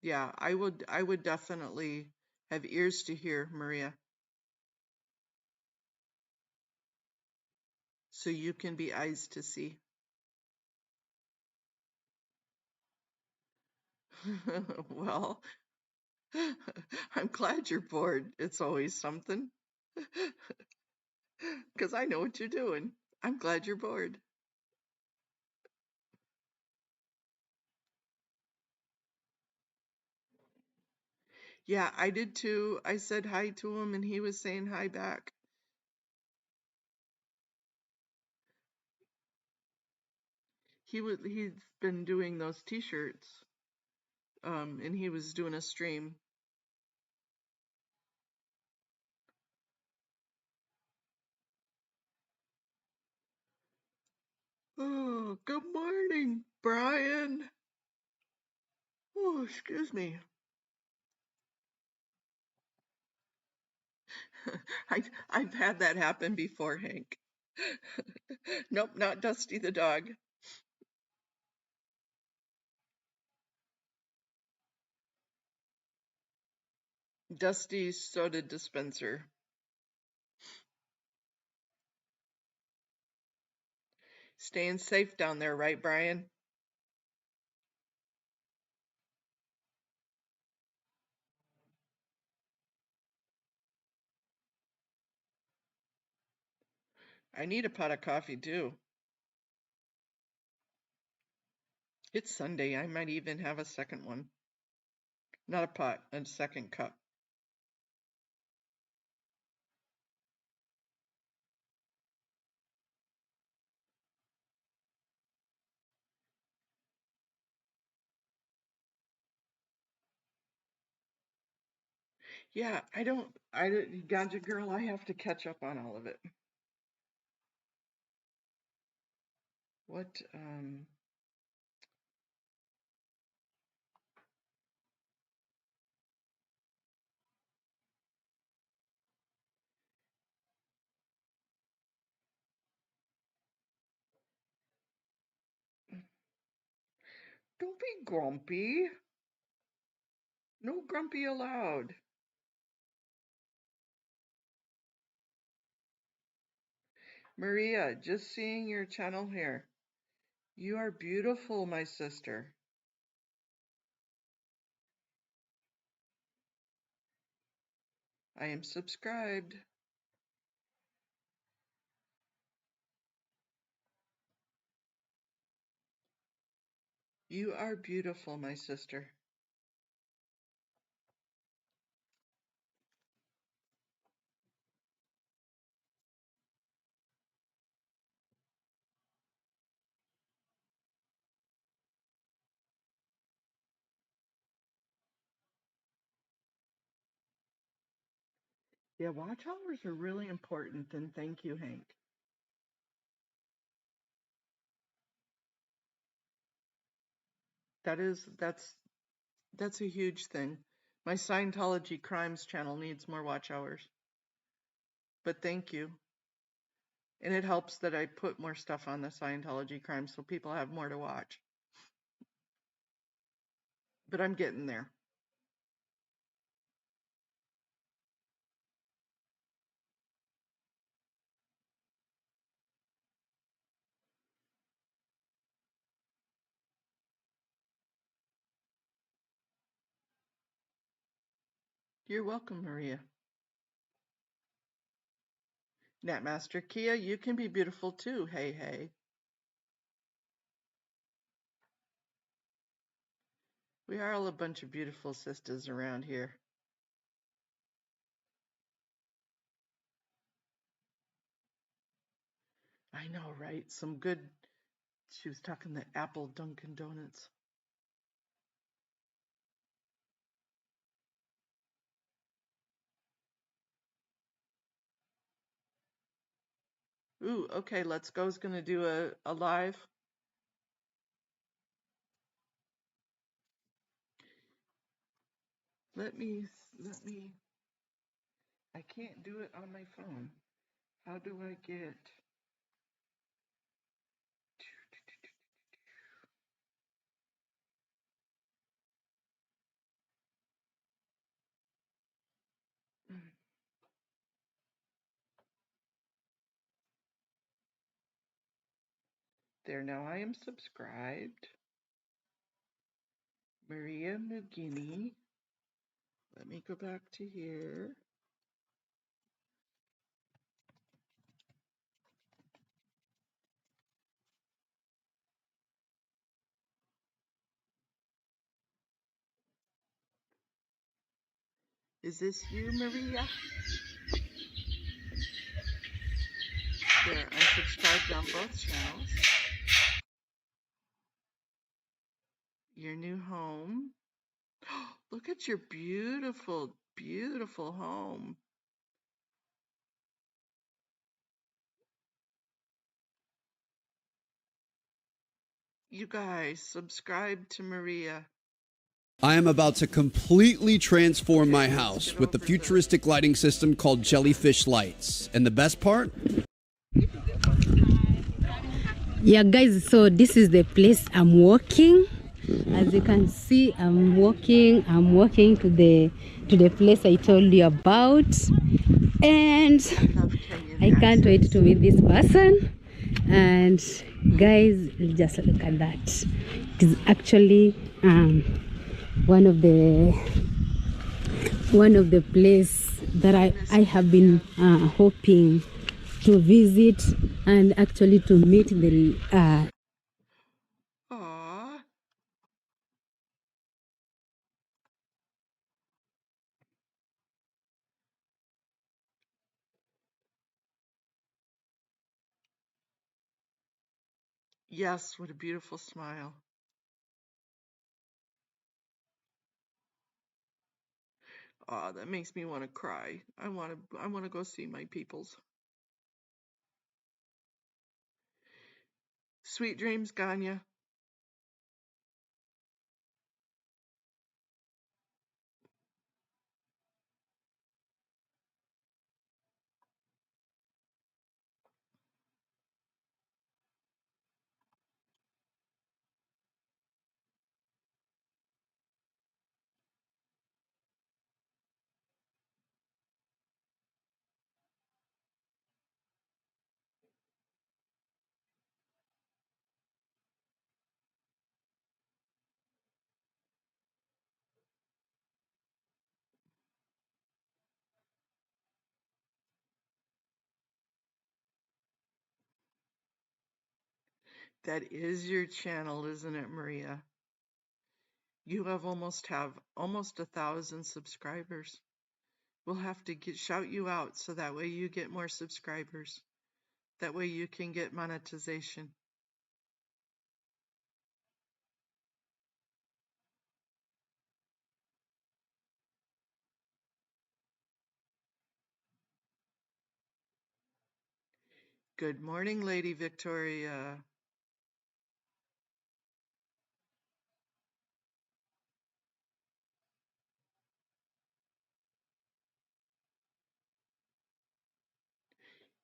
Yeah, I would definitely have ears to hear, Maria, so you can be eyes to see. Well, I'm glad you're bored. It's always something. Because I know what you're doing. I'm glad you're bored. Yeah, I did too. I said hi to him and he was saying hi back. He's been doing those t-shirts. And he was doing a stream. Oh, good morning, Brian. Oh, excuse me. I've had that happen before, Hank. Nope, not Dusty the dog. Dusty's soda dispenser. Staying safe down there, right, Brian? I need a pot of coffee too. It's Sunday. I might even have a second one. Not a pot, a second cup. Yeah, Ganja girl, I have to catch up on all of it. What, don't be grumpy. No grumpy allowed. Maria, just seeing your channel here. You are beautiful, my sister. I am subscribed. You are beautiful, my sister. Yeah, watch hours are really important, and thank you, Hank. That's a huge thing. My Scientology Crimes channel needs more watch hours. But thank you. And it helps that I put more stuff on the Scientology Crimes so people have more to watch. But I'm getting there. You're welcome, Maria. Netmaster Kia, you can be beautiful too. Hey, hey. We are all a bunch of beautiful sisters around here. I know, right? Some good. She was talking the Apple Dunkin' Donuts. Ooh, okay, Let's Go's gonna do a live. Let me, I can't do it on my phone. How do I get? There, now I am subscribed. Maria Mugini. Let me go back to here. Is this you, Maria? There, I'm subscribed on both channels. Your new home. Look at your beautiful, beautiful home. You guys, subscribe to Maria. I am about to completely transform my let's house get with the over futuristic lighting system called Jellyfish Lights. And the best part? Yeah, guys, so this is the place I'm walking. As you can see, I'm walking to the place I told you about, and I can't wait to meet this person. And guys, just look at that. It is actually one of the place that I have been hoping to visit, and actually to meet the Aww. Yes, what a beautiful smile. Aw, that makes me want to cry. I want to go see my peoples. Sweet dreams, Ganya. That is your channel, isn't it, Maria? You have almost 1,000 subscribers. We'll have to shout you out so that way you get more subscribers. That way you can get monetization. Good morning, Lady Victoria.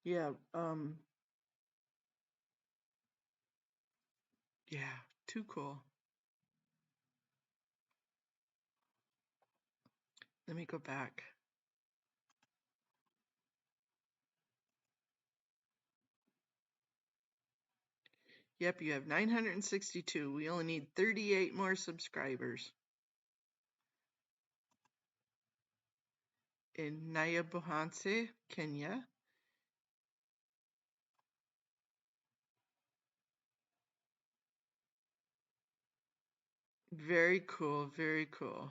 Yeah, yeah, too cool. Let me go back. Yep, you have 962. We only need 38 more subscribers. In Nyabohanse, Kenya. Very cool, very cool.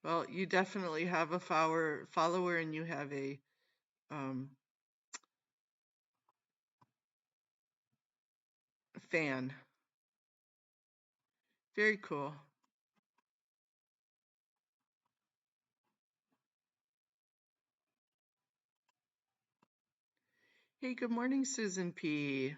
Well, you definitely have a follower and you have a um, fan. Very cool. Hey, good morning, Susan P.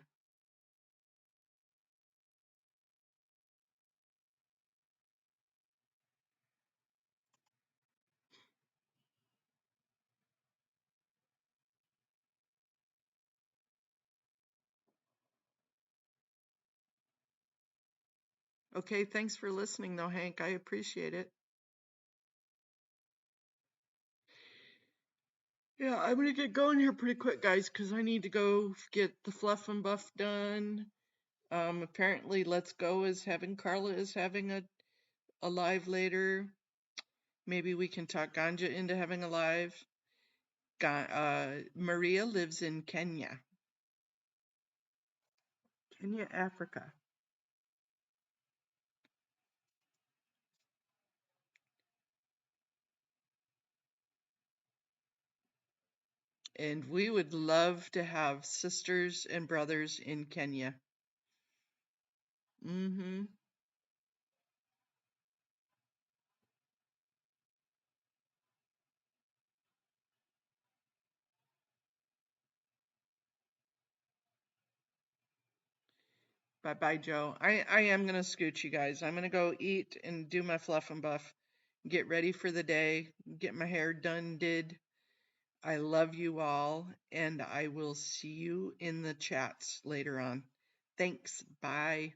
Okay, thanks for listening though, Hank. I appreciate it. Yeah, I'm gonna get going here pretty quick, guys, because I need to go get the fluff and buff done. Apparently, Let's Go is Carla is having a live later. Maybe we can talk Ganja into having a live. Maria lives in Kenya, Africa. And we would love to have sisters and brothers in Kenya. Mm-hmm. Bye-bye, Joe. I am gonna scoot you guys. I'm gonna go eat and do my fluff and buff. Get ready for the day. Get my hair done, did. I love you all, and I will see you in the chats later on. Thanks. Bye.